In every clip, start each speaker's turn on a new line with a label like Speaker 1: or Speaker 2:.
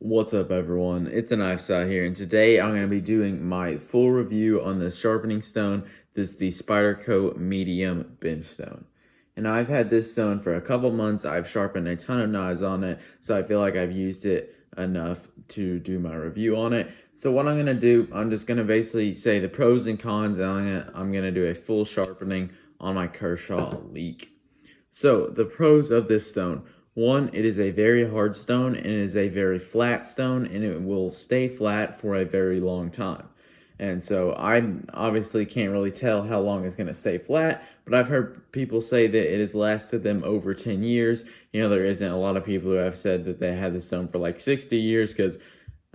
Speaker 1: What's up, everyone? It's a knife side here, and today I'm going to be doing my full review on the sharpening stone. This is the Spyderco medium bench stone. And I've had this stone for a couple months. I've sharpened a ton of knives on it, so I feel like I've used it enough to do my review on it. So what I'm going to do, I'm just going to basically say the pros and cons, and I'm going to do a full sharpening on my Kershaw leak. So the pros of this stone. One, it is a very hard stone and it is a very flat stone, and it will stay flat for a very long time. And so I obviously can't really tell how long it's going to stay flat, but I've heard people say that it has lasted them over 10 years. You know, there isn't a lot of people who have said that they had the stone for like 60 years because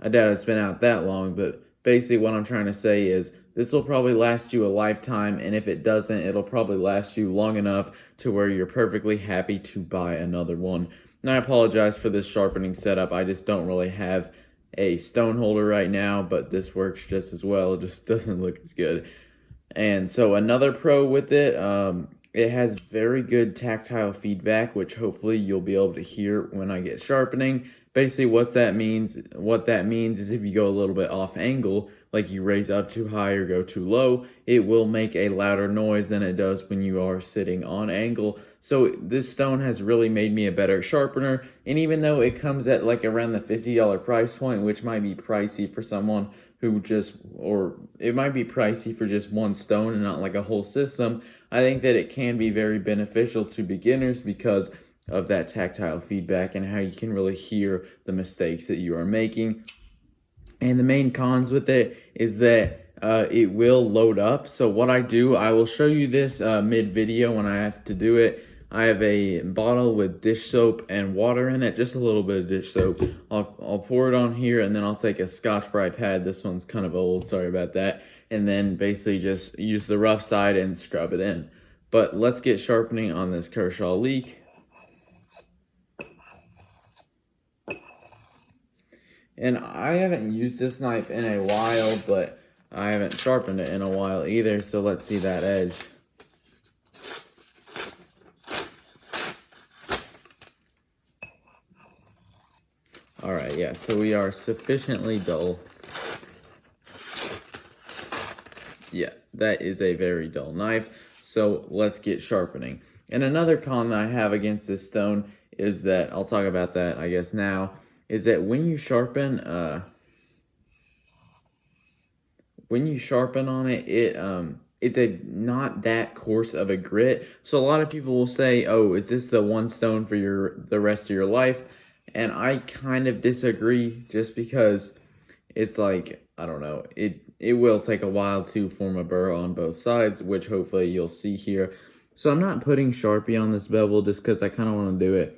Speaker 1: I doubt it's been out that long, but basically what I'm trying to say is this will probably last you a lifetime, and if it doesn't, it'll probably last you long enough to where you're perfectly happy to buy another one. And I apologize for this sharpening setup. I just don't really have a stone holder right now, but this works just as well. It just doesn't look as good. And so another pro with it, it has very good tactile feedback, which hopefully you'll be able to hear when I get sharpening. Basically what that means is if you go a little bit off angle, like you raise up too high or go too low, it will make a louder noise than it does when you are sitting on angle. So this stone has really made me a better sharpener, and even though it comes at like around the $50 price point, which might be pricey for someone or it might be pricey for just one stone and not like a whole system, I think that it can be very beneficial to beginners because of that tactile feedback and how you can really hear the mistakes that you are making. And the main cons with it is that it will load up. So what I do, I will show you this mid-video when I have to do it. I have a bottle with dish soap and water in it, just a little bit of dish soap. I'll pour it on here, and then I'll take a Scotch-Brite pad. This one's kind of old, sorry about that. And then basically just use the rough side and scrub it in. But let's get sharpening on this Kershaw leak. And I haven't used this knife in a while, but I haven't sharpened it in a while either, so let's see that edge. Alright, yeah, so we are sufficiently dull. Yeah, that is a very dull knife, so let's get sharpening. And another con that I have against this stone is that, I'll talk about that I guess now, is that when you sharpen on it, it's a not that coarse of a grit. So a lot of people will say, oh, is this the one stone for the rest of your life? And I kind of disagree, just because it's like, I don't know, it will take a while to form a burr on both sides, which hopefully you'll see here. So I'm not putting Sharpie on this bevel just because I kind of want to do it,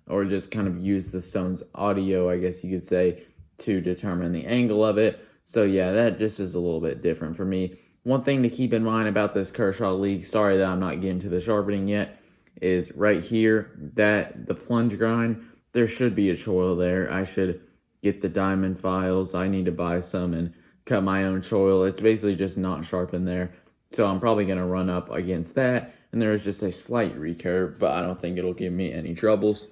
Speaker 1: or just kind of use the stone's audio, I guess you could say, to determine the angle of it. So yeah, that just is a little bit different for me. One thing to keep in mind about this Kershaw leak, sorry that I'm not getting to the sharpening yet, is right here, that the plunge grind, there should be a choil there. I should get the diamond files. I need to buy some and cut my own choil. It's basically just not sharpened there. So I'm probably going to run up against that. And there is just a slight recurve, but I don't think it'll give me any troubles.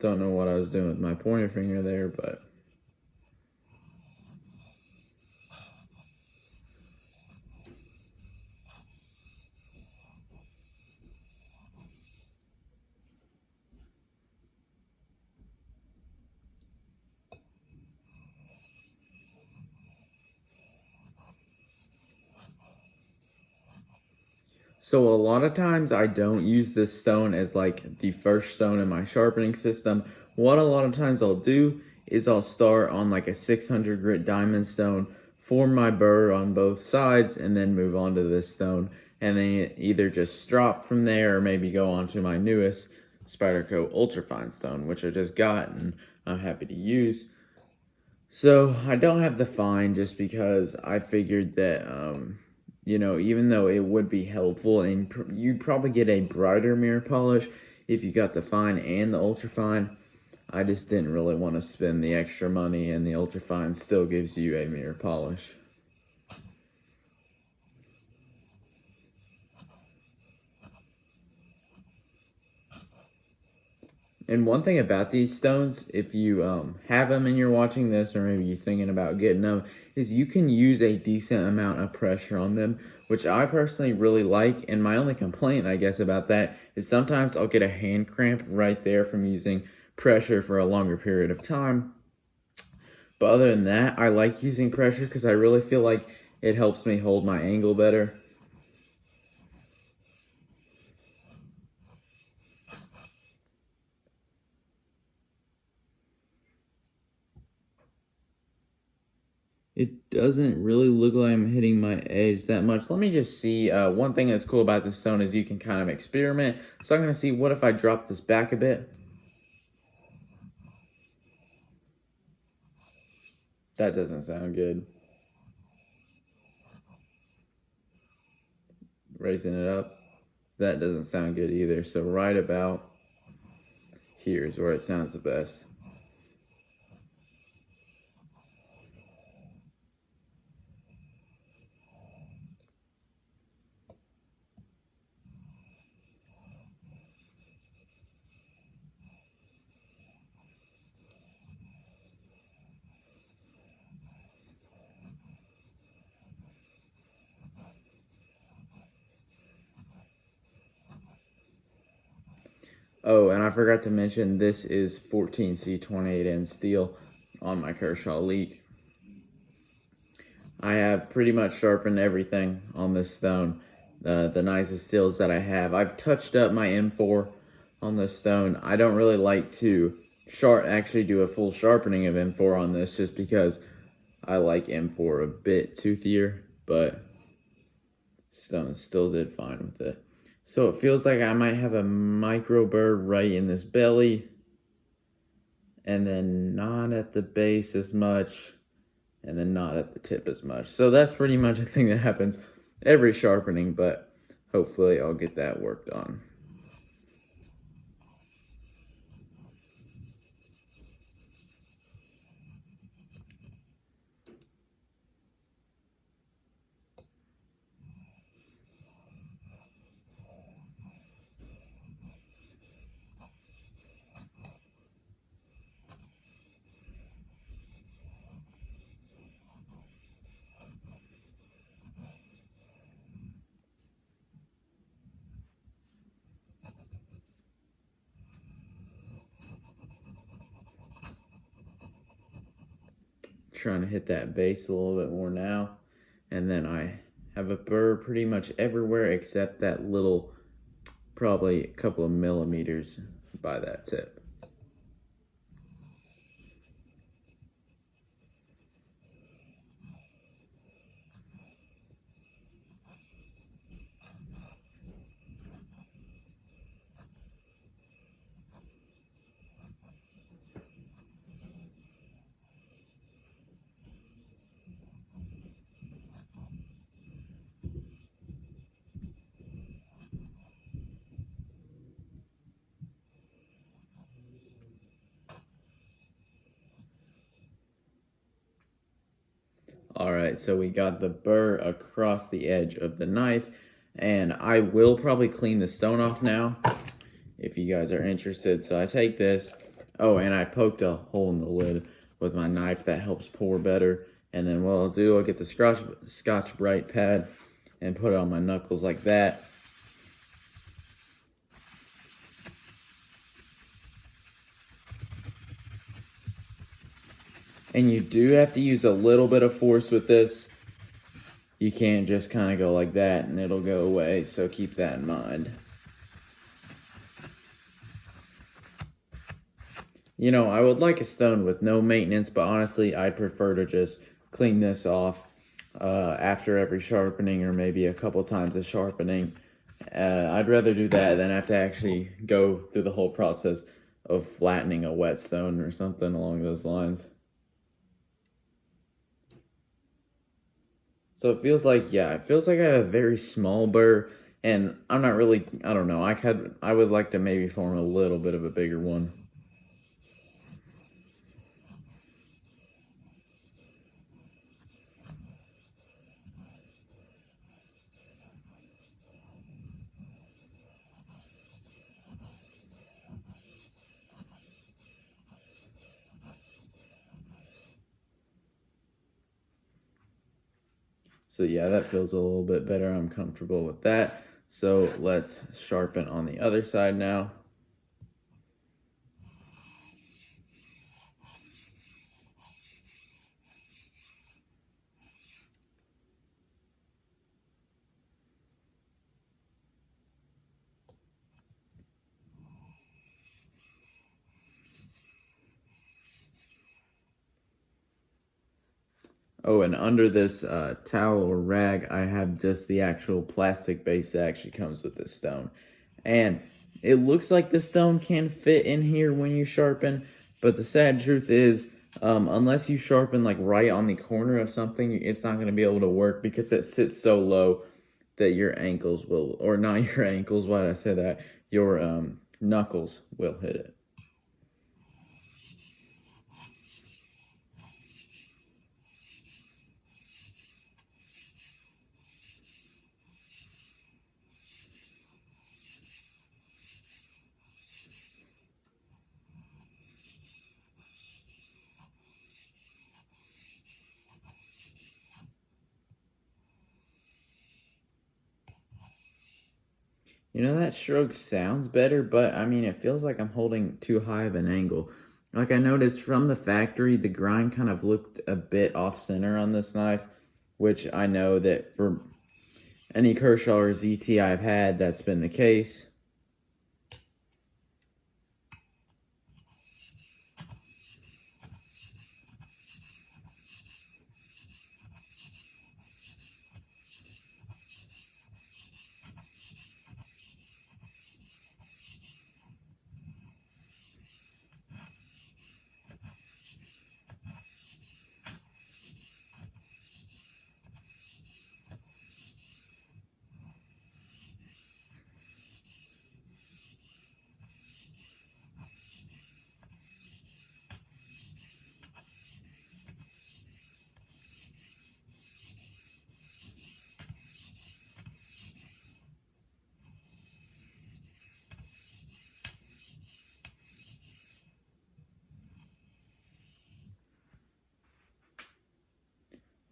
Speaker 1: Don't know what I was doing with my pointer finger there, but so a lot of times I don't use this stone as like the first stone in my sharpening system. What a lot of times I'll do is I'll start on like a 600 grit diamond stone, form my burr on both sides, and then move on to this stone. And then either just drop from there or maybe go on to my newest Spyderco ultrafine stone, which I just got and I'm happy to use. So I don't have the fine just because I figured that, you know, even though it would be helpful, and you'd probably get a brighter mirror polish if you got the fine and the ultrafine, I just didn't really want to spend the extra money, and the ultrafine still gives you a mirror polish. And one thing about these stones, if you have them and you're watching this, or maybe you're thinking about getting them, is you can use a decent amount of pressure on them, which I personally really like. And my only complaint, I guess, about that is sometimes I'll get a hand cramp right there from using pressure for a longer period of time. But other than that, I like using pressure because I really feel like it helps me hold my angle better. It doesn't really look like I'm hitting my edge that much. Let me just see. One thing that's cool about this stone is you can kind of experiment. So I'm going to see, what if I drop this back a bit? That doesn't sound good. Raising it up. That doesn't sound good either. So right about here is where it sounds the best. Oh, and I forgot to mention, this is 14C28N steel on my Kershaw leak. I have pretty much sharpened everything on this stone. The nicest steels that I have. I've touched up my M4 on this stone. I don't really like to actually do a full sharpening of M4 on this, just because I like M4 a bit toothier, but stone still did fine with it. So it feels like I might have a micro burr right in this belly, and then not at the base as much, and then not at the tip as much. So that's pretty much a thing that happens every sharpening, but hopefully I'll get that worked on. Trying to hit that base a little bit more now, and then I have a burr pretty much everywhere except that little, probably a couple of millimeters by that tip. Alright, so we got the burr across the edge of the knife, and I will probably clean the stone off now, if you guys are interested. So I take this, oh, and I poked a hole in the lid with my knife. That helps pour better. And then what I'll do, I'll get the Scotch-Brite pad and put it on my knuckles like that. And you do have to use a little bit of force with this. You can't just kind of go like that and it'll go away, so keep that in mind. You know, I would like a stone with no maintenance, but honestly, I'd prefer to just clean this off after every sharpening, or maybe a couple times of sharpening. I'd rather do that than have to actually go through the whole process of flattening a whetstone or something along those lines. So it feels like, yeah, it feels like I have a very small burr, and I'm not really, I don't know, I would like to maybe form a little bit of a bigger one. So yeah, that feels a little bit better. I'm comfortable with that. So let's sharpen on the other side now. Oh, and under this towel or rag, I have just the actual plastic base that actually comes with this stone. And it looks like the stone can fit in here when you sharpen, but the sad truth is, unless you sharpen like right on the corner of something, it's not going to be able to work because it sits so low that your ankles will, or not your ankles, why did I say that? Your knuckles will hit it. You know, that stroke sounds better, but I mean, it feels like I'm holding too high of an angle. Like I noticed from the factory, the grind kind of looked a bit off center on this knife, which I know that for any Kershaw or ZT I've had, that's been the case.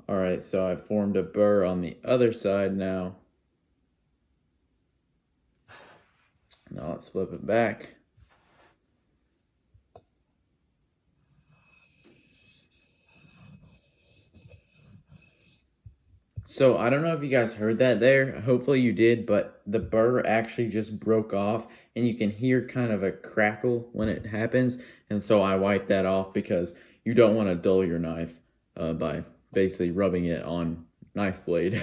Speaker 1: All right, so I formed a burr on the other side now. Now let's flip it back. So I don't know if you guys heard that there. Hopefully you did, but the burr actually just broke off and you can hear kind of a crackle when it happens. And so I wiped that off because you don't want to dull your knife by basically rubbing it on knife blade.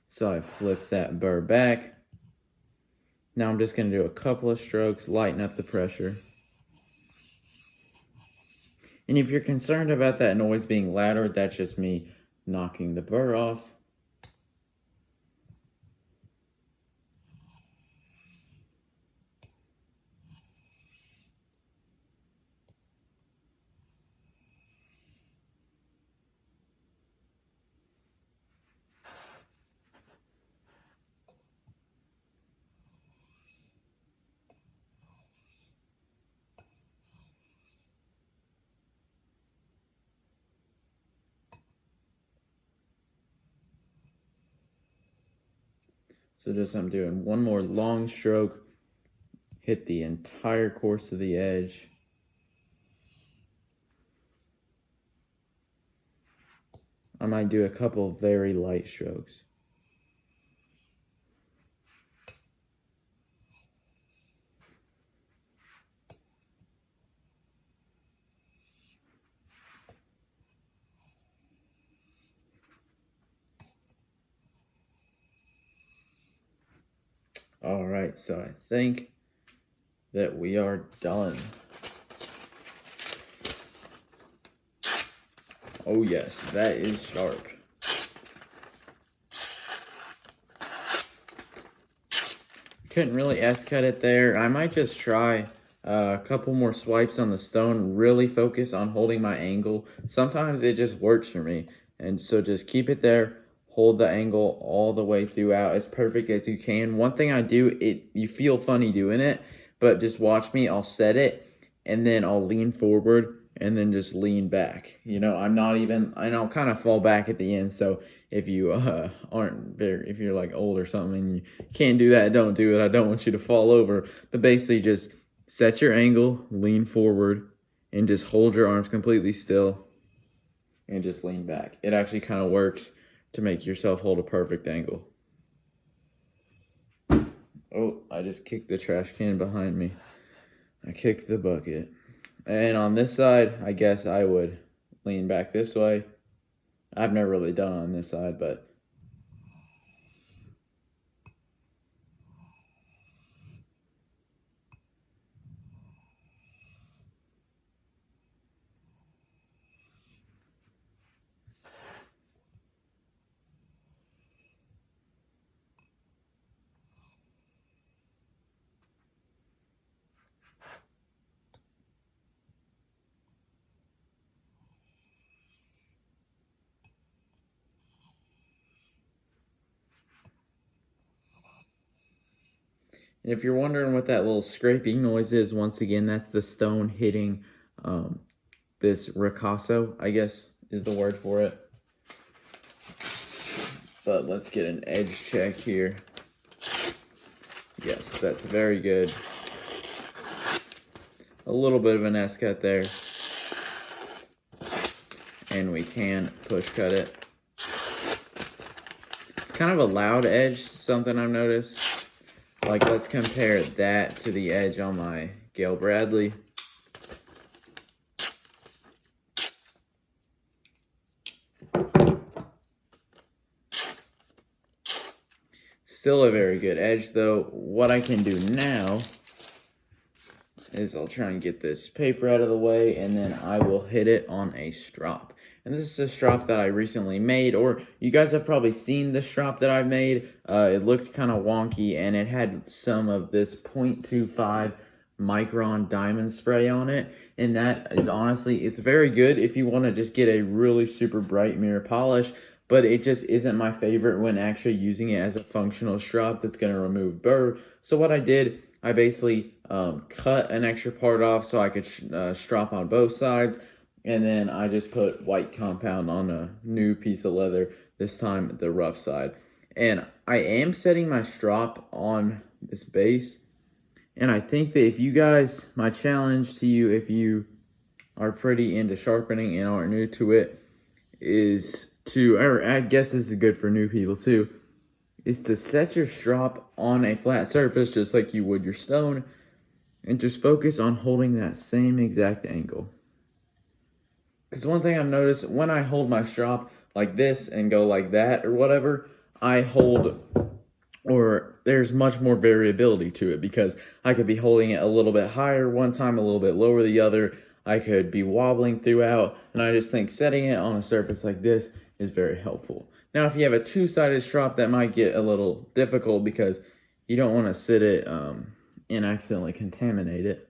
Speaker 1: So I flipped that burr back. Now I'm just going to do a couple of strokes, lighten up the pressure. And if you're concerned about that noise being louder, that's just me knocking the burr off. So just I'm doing one more long stroke, hit the entire course of the edge. I might do a couple of very light strokes. All right, so I think that we are done. Oh yes, that is sharp. Couldn't really S-cut it there. I might just try a couple more swipes on the stone, really focus on holding my angle. Sometimes it just works for me. And so just keep it there. Hold the angle all the way throughout as perfect as you can. One thing I do, you feel funny doing it, but just watch me. I'll set it, and then I'll lean forward, and then just lean back. You know, and I'll kind of fall back at the end. So if you if you're like old or something and you can't do that, don't do it. I don't want you to fall over. But basically just set your angle, lean forward, and just hold your arms completely still, and just lean back. It actually kind of works to make yourself hold a perfect angle. Oh, I just kicked the trash can behind me. I kicked the bucket. And on this side, I guess I would lean back this way. I've never really done on this side, but and if you're wondering what that little scraping noise is, once again, that's the stone hitting this ricasso, I guess is the word for it. But let's get an edge check here. Yes, that's very good. A little bit of an S-cut there. And we can push cut it. It's kind of a loud edge, something I've noticed. Like, let's compare that to the edge on my Gale Bradley. Still a very good edge, though. What I can do now is I'll try and get this paper out of the way, and then I will hit it on a strop. And this is a strop that I recently made, or you guys have probably seen the strop that I've made. It looked kind of wonky, and it had some of this 0.25 micron diamond spray on it. And that is honestly, it's very good if you want to just get a really super bright mirror polish. But it just isn't my favorite when actually using it as a functional strop that's going to remove burr. So what I did, I basically cut an extra part off so I could strop on both sides. And then I just put white compound on a new piece of leather, this time the rough side. And I am setting my strop on this base. And I think that if you guys, my challenge to you, if you are pretty into sharpening and aren't new to it, is to, or I guess this is good for new people too, is to set your strop on a flat surface just like you would your stone, and just focus on holding that same exact angle. Because one thing I've noticed, when I hold my strop like this and go like that or whatever, I hold, or there's much more variability to it, because I could be holding it a little bit higher one time, a little bit lower the other. I could be wobbling throughout, and I just think setting it on a surface like this is very helpful. Now, if you have a two-sided strop, that might get a little difficult because you don't want to sit it and accidentally contaminate it.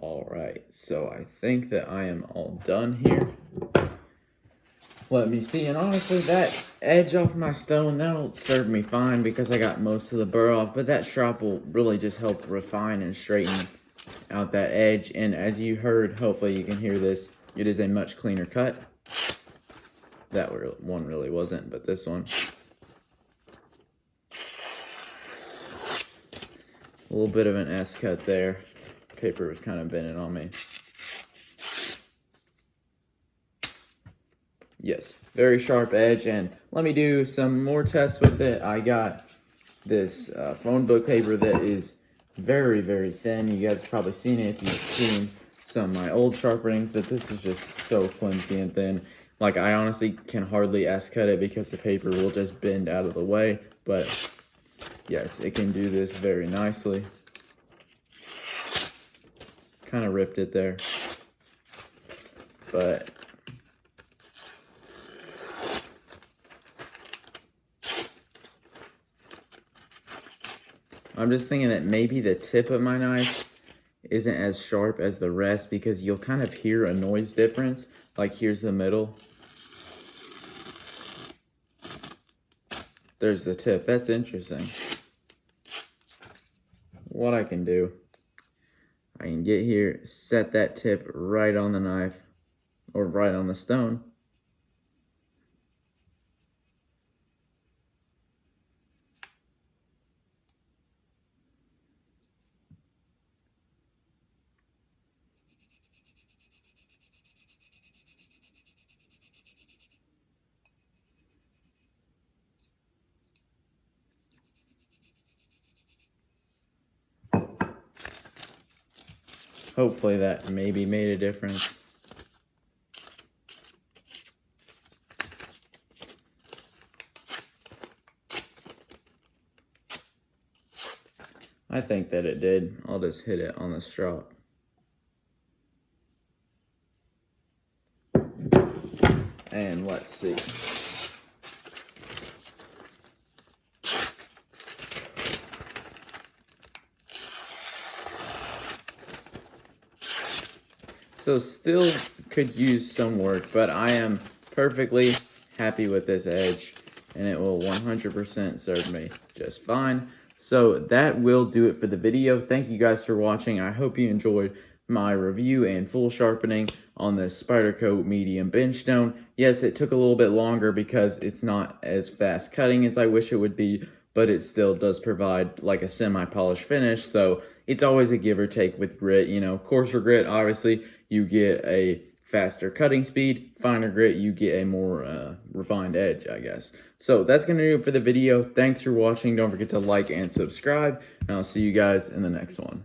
Speaker 1: All right, so I think that I am all done here. Let me see, and honestly, that edge off my stone, that'll serve me fine because I got most of the burr off, but that strop will really just help refine and straighten out that edge. And as you heard, hopefully you can hear this, it is a much cleaner cut. That one really wasn't, but this one. A little bit of an S cut there. Paper was kind of bending on me. very sharp edge. And let me do some more tests with it. I got this phone book paper that is very, very thin. You guys have probably seen it if you've seen some of my old sharpenings, but this is just so flimsy and thin. Like, I honestly can hardly S-cut it because the paper will just bend out of the way. But yes, it can do this very nicely. Kind of ripped it there. But I'm just thinking that maybe the tip of my knife isn't as sharp as the rest, because you'll kind of hear a noise difference. Like, here's the middle. There's the tip. That's interesting. What I can do, I can get here, set that tip right on the knife, or right on the stone. Hopefully that maybe made a difference. I think that it did. I'll just hit it on the strop. And let's see. So still could use some work, but I am perfectly happy with this edge, and it will 100% serve me just fine. So that will do it for the video. Thank you guys for watching. I hope you enjoyed my review and full sharpening on the Spyderco medium bench stone. Yes, it took a little bit longer because it's not as fast cutting as I wish it would be, but it still does provide like a semi-polished finish. So it's always a give or take with grit. You know, coarser grit, obviously, you get a faster cutting speed. Finer grit, you get a more refined edge, I guess. So that's going to do it for the video. Thanks for watching. Don't forget to like and subscribe, and I'll see you guys in the next one.